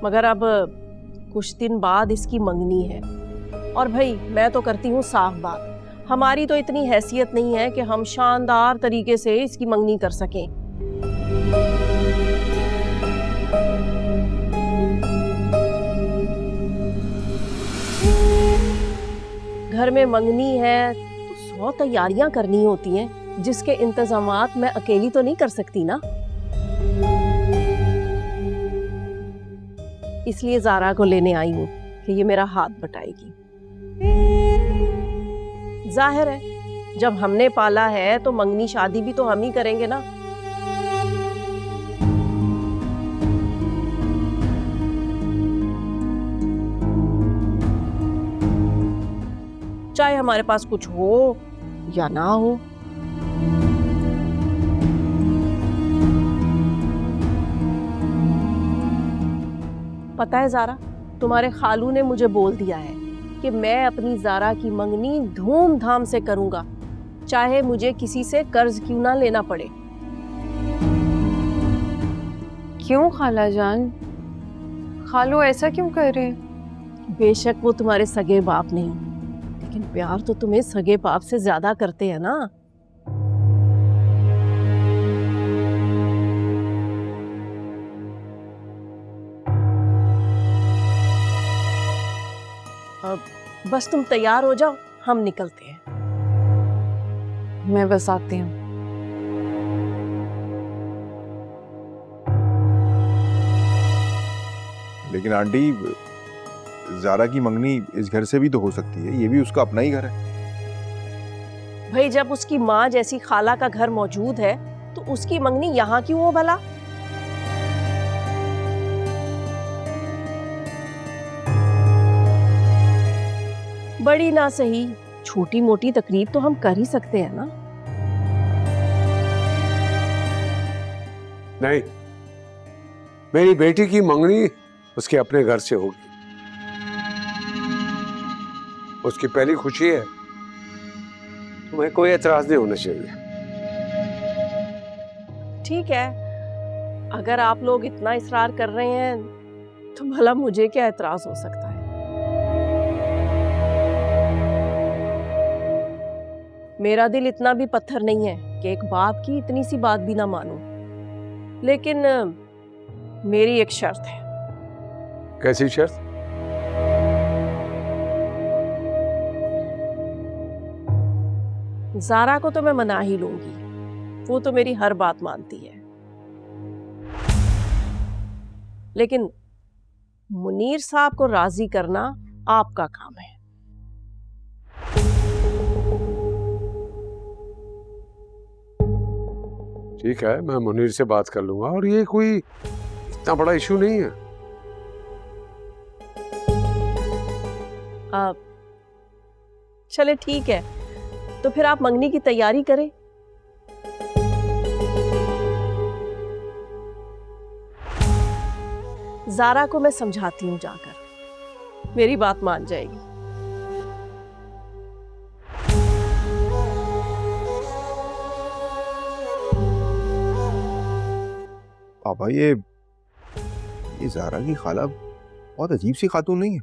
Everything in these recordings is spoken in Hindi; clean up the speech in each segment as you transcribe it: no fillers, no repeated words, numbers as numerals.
मगर अब कुछ दिन बाद इसकी मंगनी है, और भाई मैं तो करती हूँ साफ बात, हमारी तो इतनी हैसियत नहीं है कि हम शानदार तरीके से इसकी मंगनी कर सकें। घर में मंगनी है तो 100 तैयारियां करनी होती हैं, जिसके इंतजामात मैं अकेली तो नहीं कर सकती ना। इसलिए ज़ारा को लेने आई हूँ कि ये मेरा हाथ बटाएगी। जाहिर है जब हमने पाला है तो मंगनी शादी भी तो हम ही करेंगे ना। चाहे हमारे पास कुछ हो या ना हो। पता है ज़ारा, तुम्हारे खालू ने मुझे बोल दिया है कि मैं अपनी ज़ारा की मंगनी धूमधाम से करूंगा, चाहे मुझे किसी से कर्ज क्यों ना लेना पड़े। क्यों खाला जान? खालू ऐसा क्यों कर रहे हैं? बेशक वो तुम्हारे सगे बाप नहीं, लेकिन प्यार तो तुम्हें सगे बाप से ज्यादा करते हैं ना। अब बस तुम तैयार हो जाओ, हम निकलते हैं। मैं बस आती हूँ। लेकिन आंटी, ज़ारा की मंगनी इस घर से भी तो हो सकती है, ये भी उसका अपना ही घर है। भाई जब उसकी माँ जैसी खाला का घर मौजूद है तो उसकी मंगनी यहाँ क्यों हो भला? बड़ी ना सही, छोटी मोटी तकरीब तो हम कर ही सकते हैं ना। नहीं, मेरी बेटी की मंगनी उसके अपने घर से होगी। उसकी पहली खुशी है, तुम्हें कोई एतराज नहीं होना चाहिए। ठीक है, अगर आप लोग इतना इसरार कर रहे हैं तो भला मुझे क्या एतराज हो सकता है। मेरा दिल इतना भी पत्थर नहीं है कि एक बाप की इतनी सी बात भी ना मानूं, लेकिन मेरी एक शर्त है। कैसी शर्त? ज़ारा को तो मैं मना ही लूंगी, वो तो मेरी हर बात मानती है, लेकिन मुनीर साहब को राजी करना आपका काम है। ठीक है, मैं मुनीर से बात कर लूंगा, और ये कोई इतना बड़ा इशू नहीं है। आप चले, ठीक है, तो फिर आप मंगनी की तैयारी करें। ज़ारा को मैं समझाती हूँ जाकर, मेरी बात मान जाएगी। पापा, ये ज़ारा की खाला बहुत अजीब सी खातून नहीं है?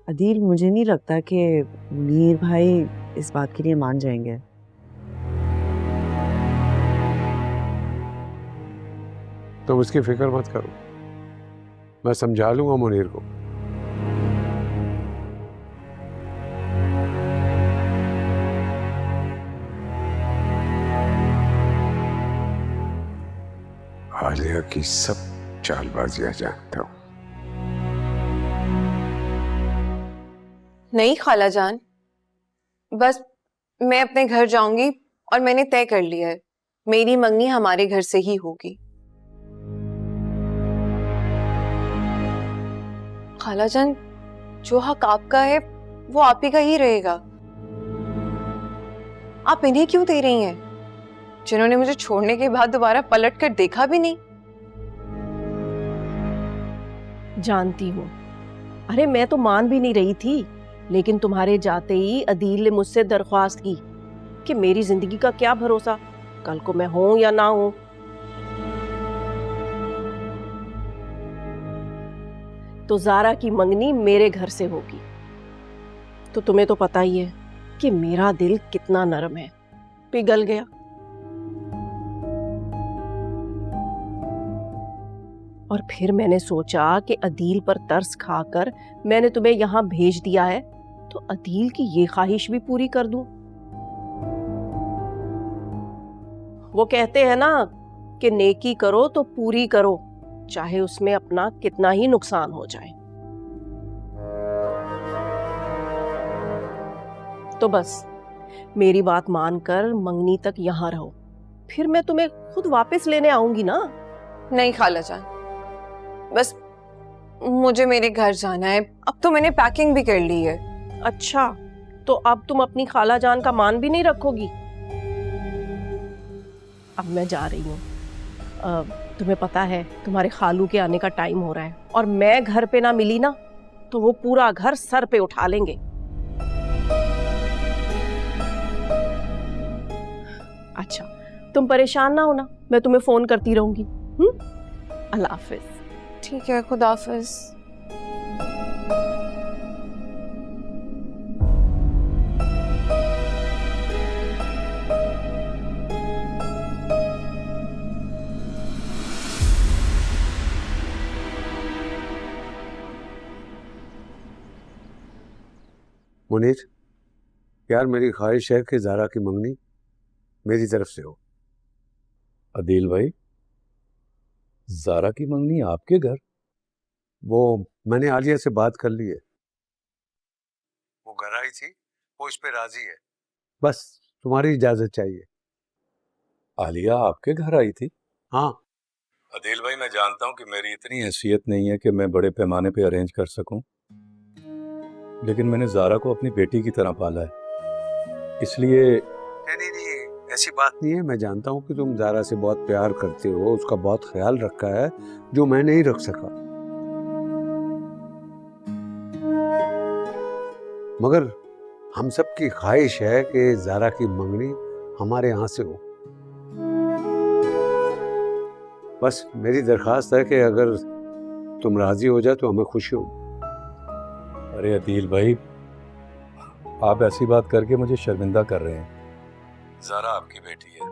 अदील, मुझे नहीं लगता कि मुनीर भाई इस बात के लिए मान जाएंगे। तुम इसकी फिक्र मत करो, मैं समझा लूंगा मुनीर को। आलिया की सब चालबाजियां जानता हूं। नहीं खाला जान, बस मैं अपने घर जाऊंगी और मैंने तय कर लिया है, मेरी मंगनी हमारे घर से ही होगी। खाला जान, जो हक आपका है वो आप ही का ही रहेगा। आप इन्हें क्यों दे रही हैं, जिन्होंने मुझे छोड़ने के बाद दोबारा पलट कर देखा भी नहीं? जानती हूँ, अरे मैं तो मान भी नहीं रही थी, लेकिन तुम्हारे जाते ही अदील ने मुझसे दरख्वास्त की कि मेरी जिंदगी का क्या भरोसा, कल को मैं हूं या ना हूं। तो ज़ारा की मंगनी मेरे घर से होगी। तो तुम्हें तो पता ही है कि मेरा दिल कितना नरम है, पिघल गया। और फिर मैंने सोचा कि अदील पर तरस खाकर मैंने तुम्हें यहां भेज दिया है, तो अदील की ये ख्वाहिश भी पूरी कर दूं। वो कहते हैं ना कि नेकी करो तो पूरी करो, चाहे उसमें अपना कितना ही नुकसान हो जाए। तो बस मेरी बात मानकर मंगनी तक यहां रहो, फिर मैं तुम्हें खुद वापस लेने आऊंगी ना। नहीं खाला जान, बस मुझे मेरे घर जाना है। अब तो मैंने पैकिंग भी कर ली है। अच्छा, तो अब तुम अपनी खाला जान का मान भी नहीं रखोगी? अब मैं जा रही हूँ। तुम्हें पता है तुम्हारे खालू के आने का टाइम हो रहा है, और मैं घर पे ना मिली ना तो वो पूरा घर सर पे उठा लेंगे। अच्छा, तुम परेशान ना होना, मैं तुम्हें फोन करती रहूंगी। अल्लाह हाफिज। ठीक है, खुदा हाफिज। मुनीर, यार मेरी ख्वाहिश है कि ज़ारा की मंगनी मेरी तरफ से हो। अदील भाई, ज़ारा की मंगनी आपके घर? वो मैंने आलिया से बात कर ली है, वो घर आई थी, वो इस पे राजी है, बस तुम्हारी इजाजत चाहिए। आलिया आपके घर आई थी? हाँ। अदील भाई, मैं जानता हूं कि मेरी इतनी हैसियत नहीं है कि मैं बड़े पैमाने पे अरेंज कर सकूं, लेकिन मैंने ज़ारा को अपनी बेटी की तरह पाला है, इसलिए। नहीं, ऐसी बात नहीं है। मैं जानता हूँ कि तुम ज़ारा से बहुत प्यार करते हो, उसका बहुत ख्याल रखा है जो मैं नहीं रख सका, मगर हम सब की ख्वाहिश है कि ज़ारा की मंगनी हमारे यहाँ से हो। बस मेरी दरख्वास्त है कि अगर तुम राजी हो जाए तो हमें खुशी हो। अरे अदील भाई, आप ऐसी बात करके मुझे शर्मिंदा कर रहे हैं। ज़ारा आपकी बेटी है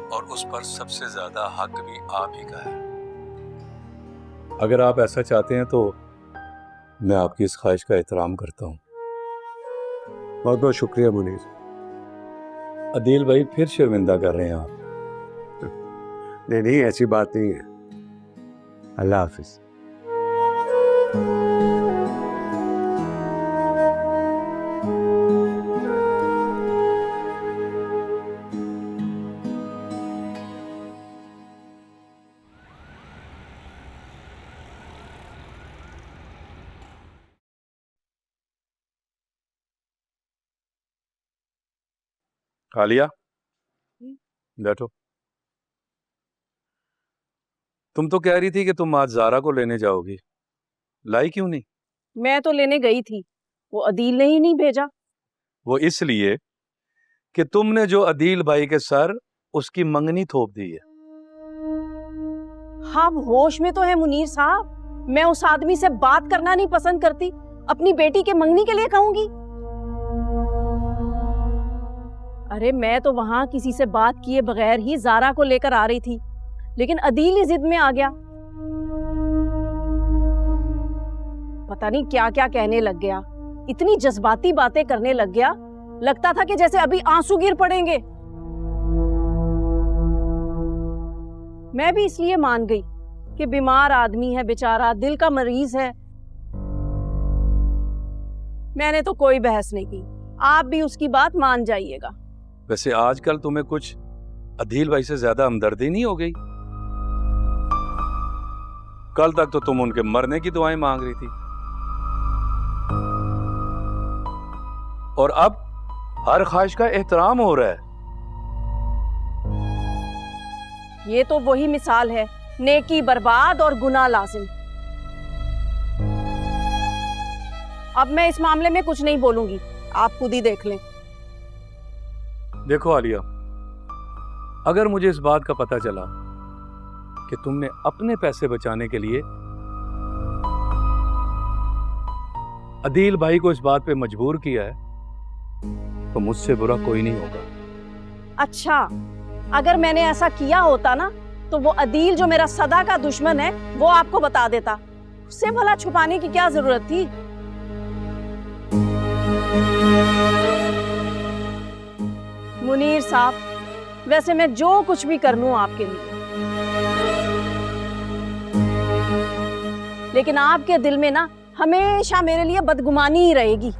और उस पर सबसे ज्यादा हक भी आप ही का है। अगर आप ऐसा चाहते हैं तो मैं आपकी इस ख्वाहिश का एहतराम करता हूँ। बहुत बहुत शुक्रिया मुनीर। अदील भाई, फिर शर्मिंदा कर रहे हैं आप। नहीं, ऐसी बात नहीं है। अल्लाह हाफिज। आलिया, बैठो। तुम तो कह रही थी कि तुम आज ज़ारा को लेने जाओगी, लाई क्यों नहीं? मैं तो लेने गई थी, वो अदील ने ही नहीं भेजा। वो इसलिए कि तुमने जो अदील भाई के सर उसकी मंगनी थोप दी है। हाँ, होश में तो है मुनीर साहब, मैं उस आदमी से बात करना नहीं पसंद करती, अपनी बेटी के मंगनी के लिए कहूंगी। अरे मैं तो वहां किसी से बात किए बगैर ही ज़ारा को लेकर आ रही थी, लेकिन अदील ही जिद में आ गया। पता नहीं क्या क्या कहने लग गया, इतनी जज्बाती बातें करने लग गया, लगता था कि जैसे अभी आंसू गिर पड़ेंगे। मैं भी इसलिए मान गई कि बीमार आदमी है बेचारा, दिल का मरीज है। मैंने तो कोई बहस नहीं की, आप भी उसकी बात मान जाइएगा। वैसे आजकल तुम्हें कुछ अदील भाई से ज्यादा हमदर्दी नहीं हो गई? कल तक तो तुम उनके मरने की दुआएं मांग रही थी, और अब हर ख्वाहिश का एहतराम हो रहा है। ये तो वही मिसाल है, नेकी बर्बाद और गुनाह लाजिम। अब मैं इस मामले में कुछ नहीं बोलूंगी, आप खुद ही देख लें। देखो आलिया, अगर मुझे इस बात का पता चला कि तुमने अपने पैसे बचाने के लिए अदील भाई को इस बात पे मजबूर किया है तो मुझसे बुरा कोई नहीं होगा। अच्छा, अगर मैंने ऐसा किया होता ना तो वो अदील जो मेरा सदा का दुश्मन है वो आपको बता देता। उससे भला छुपाने की क्या जरूरत थी? मुनीर साहब, वैसे मैं जो कुछ भी कर लूं आपके लिए, लेकिन आपके दिल में ना हमेशा मेरे लिए बदगुमानी ही रहेगी।